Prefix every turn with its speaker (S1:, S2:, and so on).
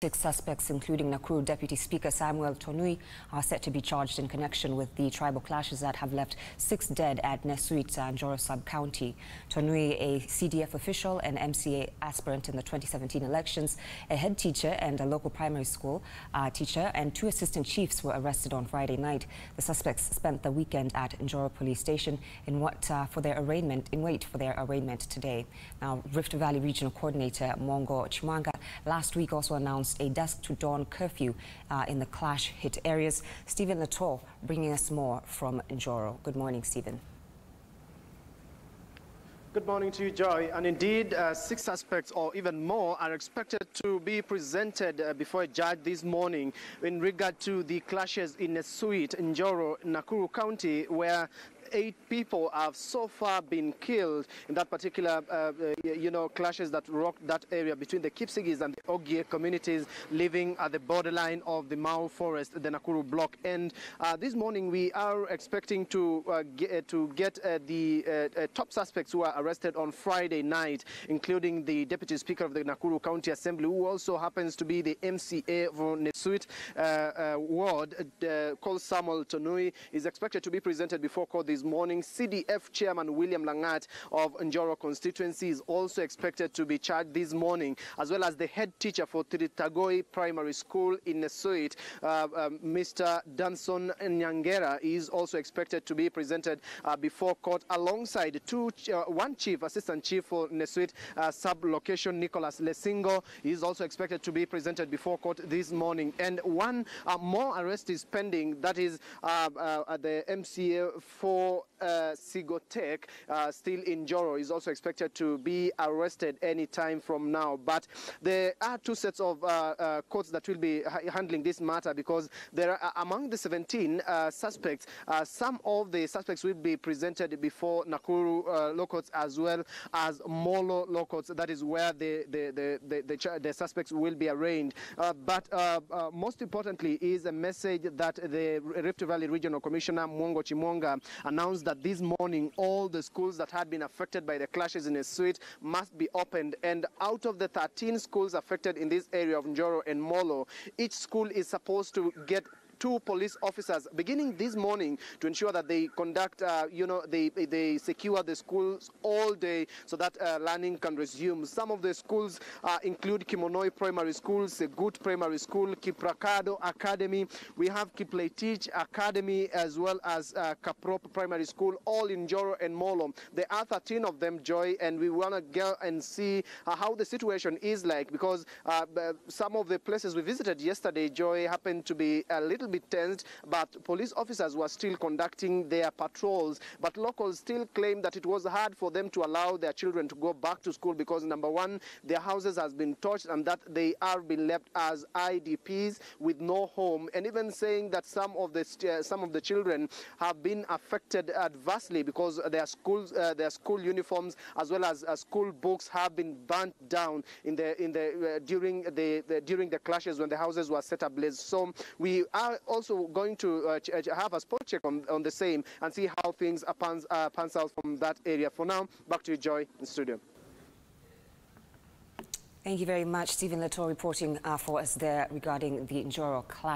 S1: 6 suspects, including Nakuru Deputy Speaker Samuel Tonui, are set to be charged in connection with the tribal clashes that have left 6 dead at Nessuit, Njoro sub-county. Tonui, a CDF official and MCA aspirant in the 2017 elections, a head teacher and a local primary school teacher, and 2 assistant chiefs were arrested on Friday night. The suspects spent the weekend at Njoro police station in wait for their arraignment today. Now, Rift Valley Regional Coordinator Mongo Chimanga last week also announced a dusk-to-dawn curfew in the clash-hit areas. Stephen Latour bringing us more from Njoro. Good morning, Stephen.
S2: Good morning to you, Joy. And indeed, 6 suspects or even more are expected to be presented before a judge this morning in regard to the clashes in Nessuit, Njoro, Nakuru County, where 8 people have so far been killed in that particular, clashes that rocked that area between the Kipsigis and the Ogie communities living at the borderline of the Mau Forest, the Nakuru block. And this morning we are expecting to get the top suspects who are arrested on Friday night, including the Deputy Speaker of the Nakuru County Assembly, who also happens to be the MCA for Nessuit ward, called Samuel Tonui, is expected to be presented before court this morning. CDF Chairman William Langat of Njoro constituency is also expected to be charged this morning, as well as the head teacher for Tiritagoi Primary School in Nessuit, Mr. Danson Nyangera, is also expected to be presented before court, alongside one chief, assistant chief for Nessuit sub-location, Nicholas Lesingo, is also expected to be presented before court this morning. And one more arrest is pending, that is the MCA for Sigotech, still in Njoro, is also expected to be arrested any time from now. But there are 2 sets of courts that will be handling this matter, because there are, among the 17 suspects, some of the suspects will be presented before Nakuru law courts as well as Molo law courts. That is where the suspects will be arraigned. But most importantly is a message that the Rift Valley Regional Commissioner Mongo Chimanga announced that this morning all the schools that had been affected by the clashes in Nessuit must be opened. And out of the 13 schools affected in this area of Njoro and Molo, each school is supposed to get 2 police officers beginning this morning to ensure that they conduct, they secure the schools all day so that learning can resume. Some of the schools include Kimonoi Primary School, Segut Primary School, Kiprakado Academy. We have Kipleitich Academy, as well as Kaprop Primary School, all in Njoro and Molo. There are 13 of them, Joy, and we want to go and see how the situation is like, because some of the places we visited yesterday, Joy, happened to be a little bit tensed, but police officers were still conducting their patrols. But locals still claim that it was hard for them to allow their children to go back to school because, number one, their houses has been touched and that they are being left as IDPs with no home, and even saying that some of the children have been affected adversely because their school uniforms as well as school books have been burnt down during the clashes when the houses were set ablaze. So we are also going to have a spot check on the same and see how things pans out from that area. For now, back to you, Joy, in studio.
S1: Thank you very much. Stephen Latour reporting for us there regarding the Njoro clash.